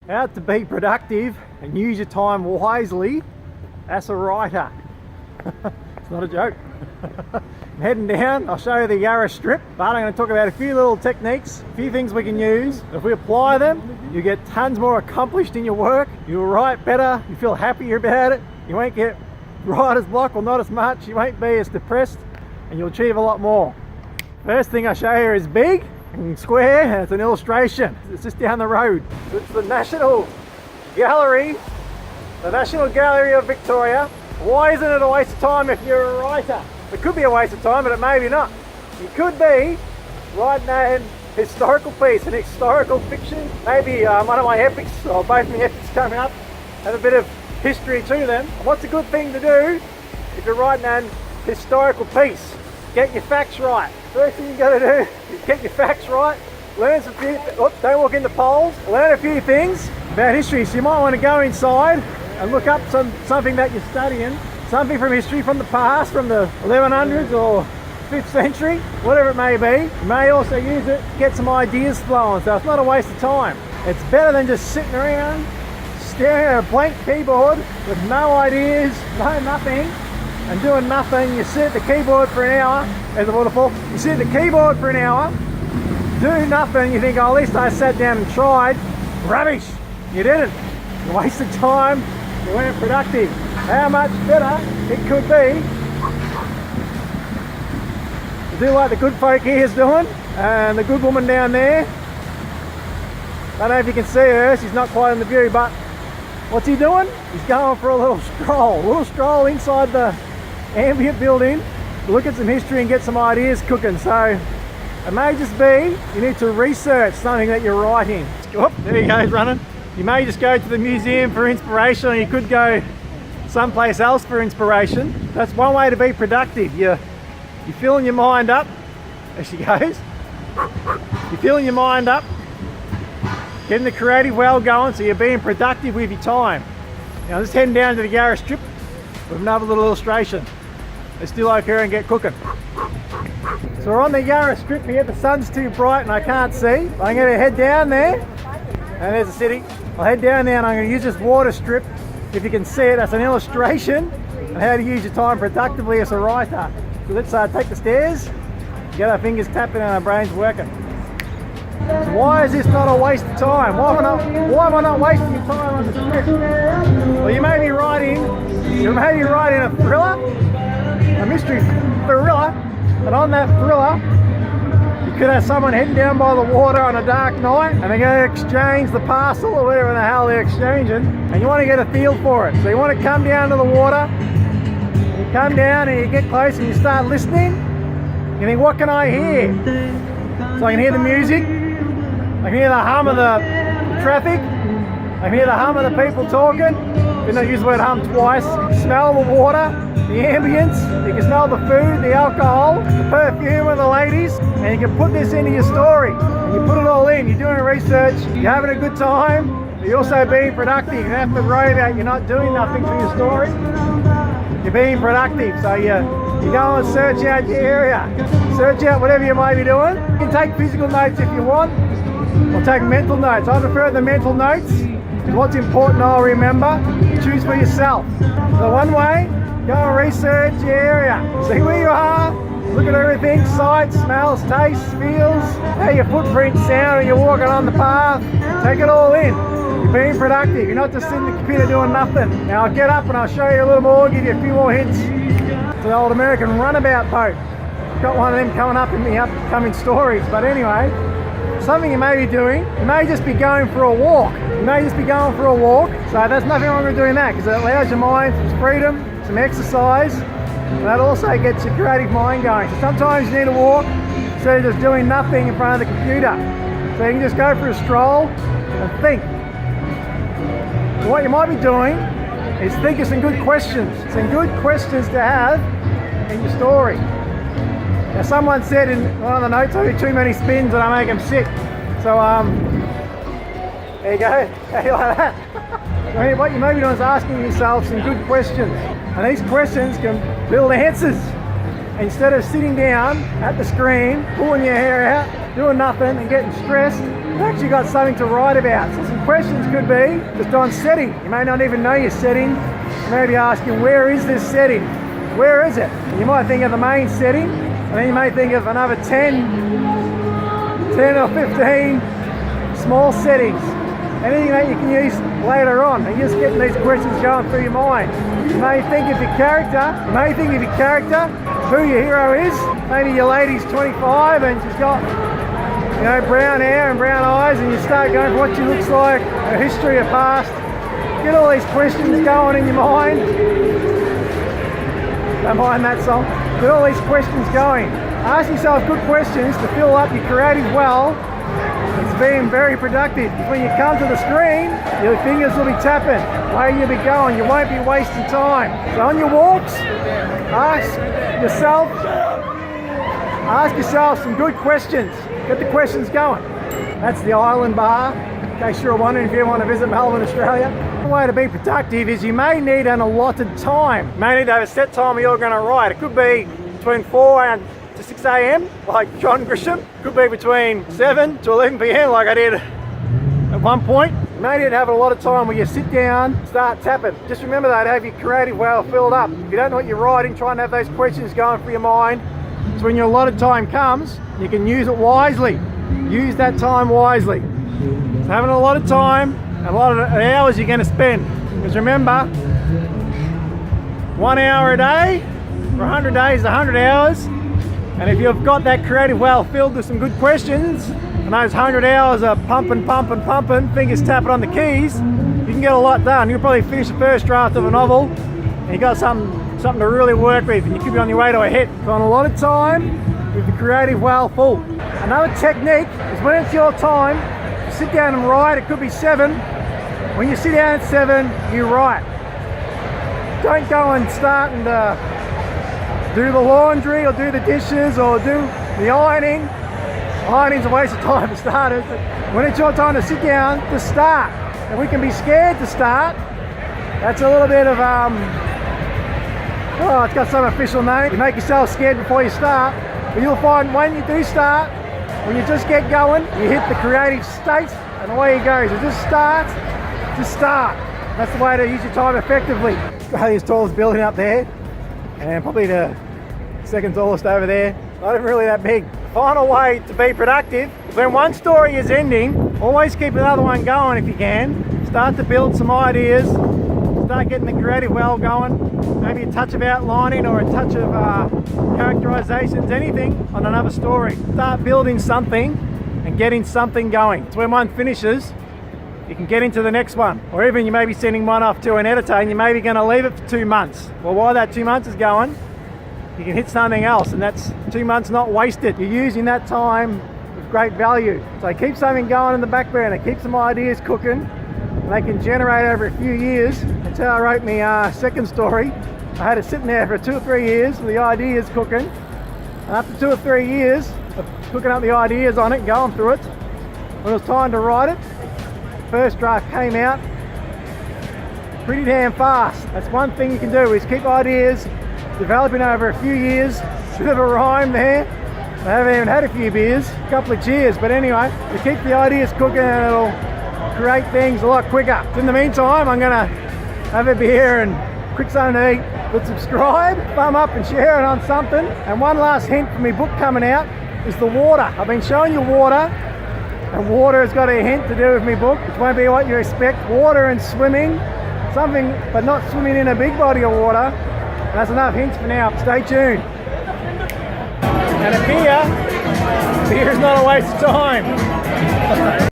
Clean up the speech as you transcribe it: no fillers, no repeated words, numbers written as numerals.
How to be productive and use your time wisely as a writer. It's not a joke. I'm heading down, I'll show you the Yarra Strip, but I'm going to talk about a few little techniques, a few things we can use. If we apply them, you get tons more accomplished in your work, you'll write better, you feel happier about it, you won't get writer's block or not as much, you won't be as depressed, and you'll achieve a lot more. First thing I show you is big and square, and it's an illustration. It's just down the road. It's the National Gallery, the National Gallery of Victoria. Why isn't it a waste of time if you're a writer? It could be a waste of time, but it may be not. You could be writing a historical piece, an historical fiction, maybe one of my epics, or both my epics coming up, have a bit of history to them. And what's a good thing to do if you're writing an historical piece? Get your facts right. First thing you got to do is get your facts right, learn some few, don't walk into polls, learn a few things about history. So you might want to go inside and look up something that you're studying, something from history from the past, from the 1100s or 5th century, whatever it may be. You may also use it to get some ideas flowing, so it's not a waste of time. It's better than just sitting around staring at a blank keyboard with no ideas, no nothing, and doing nothing. You sit at the keyboard for an hour, there's a waterfall, you sit at the keyboard for an hour, do nothing, you think, oh, at least I sat down and tried. Rubbish! You didn't. You wasted time, you weren't productive. How much better it could be to do like the good folk here is doing, and the good woman down there. I don't know if you can see her, she's not quite in the view, but what's he doing? He's going for a little stroll inside the ambient building, look at some history and get some ideas cooking. So it may just be you need to research something that you're writing. Oh, there he goes running. You may just go to the museum for inspiration, or you could go someplace else for inspiration. That's one way to be productive. You're filling your mind up. There she goes. You're filling your mind up, getting the creative well going, so you're being productive with your time. Now I'm just heading down to the Yarra Strip with another little illustration. Let's do like her and get cooking. So we're on the Yarra Strip here. The sun's too bright and I can't see. I'm going to head down there, and there's the city. I'll head down there and I'm going to use this water strip. If you can see it, that's an illustration on how to use your time productively as a writer. So let's take the stairs, get our fingers tapping and our brains working. So why is this not a waste of time? Why am I not wasting your time on the strip? Well, you may be writing a thriller, a mystery thriller, and on that thriller, you could have someone heading down by the water on a dark night, and they're going to exchange the parcel or whatever the hell they're exchanging, and you want to get a feel for it. So you want to come down to the water, you come down and you get close and you start listening. You think, what can I hear? So I can hear the music, I can hear the hum of the traffic, I can hear the hum of the people talking. Didn't I use the word hum twice? You can smell the water, the ambience, you can smell the food, the alcohol, the perfume of the ladies, and you can put this into your story. And you put it all in, you're doing research, you're having a good time, but you're also being productive. You don't have to worry about you're not doing nothing for your story. You're being productive, so you go and search out your area. Search out whatever you might be doing. You can take physical notes if you want, or take mental notes. I prefer the mental notes. What's important I'll remember. Choose for yourself. So one way, go and research your area. See where you are, look at everything, sights, smells, tastes, feels, how your footprints sound when you're walking on the path. Take it all in. You're being productive. You're not just sitting at the computer doing nothing. Now I'll get up and I'll show you a little more, give you a few more hints. It's an old American runabout boat. I've got one of them coming up in the upcoming stories, but anyway, something you may be doing, you may just be going for a walk. So there's nothing wrong with doing that, because it allows your mind some freedom, some exercise, and that also gets your creative mind going. So sometimes you need to walk instead of just doing nothing in front of the computer. So you can just go for a stroll and think. So what you might be doing is think of some good questions to have in your story. Now someone said in one of the notes, I do too many spins and I make them sick. So there you go, how do you like that? I mean, what you may be doing is asking yourself some good questions. And these questions can build answers. Instead of sitting down at the screen, pulling your hair out, doing nothing and getting stressed, you've actually got something to write about. So some questions could be just on setting. You may not even know your setting. You may be asking, where is this setting? Where is it? And you might think of the main setting, and then you may think of another 10 or 15 small settings. Anything that you can use later on, and you're just getting these questions going through your mind. You may think of your character, who your hero is. Maybe your lady's 25 and she's got, you know, brown hair and brown eyes, and you start going for what she looks like, her history, her past. Get all these questions going in your mind. Don't mind that song. Get all these questions going. Ask yourself good questions to fill up your creative well. It's being very productive. When you come to the screen, your fingers will be tapping. Where you'll be going. You won't be wasting time. So on your walks, ask yourself some good questions. Get the questions going. That's the Island Bar. In case you're wondering if you want to visit Melbourne, Australia. The way to be productive is you may need an allotted time. You may need to have a set time where you're going to write. It could be between 4 and to 6 a.m. like John Grisham. Could be between 7 to 11 p.m. like I did at one point. You may need to have a lot of time where you sit down, start tapping. Just remember that, have your creative well filled up. If you don't know what you're writing, try and have those questions going through your mind. So when your allotted time comes, you can use it wisely. Use that time wisely. So having a lot of time, a lot of hours you're going to spend. Because remember, 1 hour a day for 100 days is 100 hours. And if you've got that creative well filled with some good questions, and those 100 hours are pumping, fingers tapping on the keys, you can get a lot done. You'll probably finish the first draft of a novel, and you got something to really work with, and you could be on your way to a hit. So on a lot of time with the creative well full. Another technique is when it's your time, you sit down and write. It could be 7. When you sit down at 7, you write. Don't go and start and do the laundry or do the dishes or do the ironing. Ironing's a waste of time for starters. But when it's your time to sit down, to start. And we can be scared to start. That's a little bit of, it's got some official name. You make yourself scared before you start. But you'll find when you do start, when you just get going, you hit the creative state and away you go. So just start. That's the way to use your time effectively. Australia's tallest building up there, and probably the second tallest over there. Not even really that big. The final way to be productive is when one story is ending, always keep another one going if you can. Start to build some ideas, start getting the creative well going. Maybe a touch of outlining or a touch of characterizations, anything on another story. Start building something and getting something going. So when one finishes, you can get into the next one. Or even you may be sending one off to an editor and you may be going to leave it for 2 months. Well, while that 2 months is going, you can hit something else, and that's 2 months not wasted. You're using that time with great value. So keep something going in the background and keep some ideas cooking. And they can generate over a few years. That's how I wrote my second story. I had it sitting there for 2 or 3 years with the ideas cooking. And after 2 or 3 years of cooking up the ideas on it and going through it, when it was time to write it, first draft came out pretty damn fast. That's one thing you can do, is keep ideas developing over a few years. Bit of a rhyme there. I haven't even had a few beers, a couple of cheers, but anyway, you keep the ideas cooking and it'll create things a lot quicker. In the meantime, I'm gonna have a beer and quick something to eat. But subscribe, thumb up and share it on something. And one last hint for my book coming out is the water. I've been showing you water, and water has got a hint to do with my book, which won't be what you expect. Water and swimming, something, but not swimming in a big body of water. And that's enough hints for now. Stay tuned. And a beer is not a waste of time.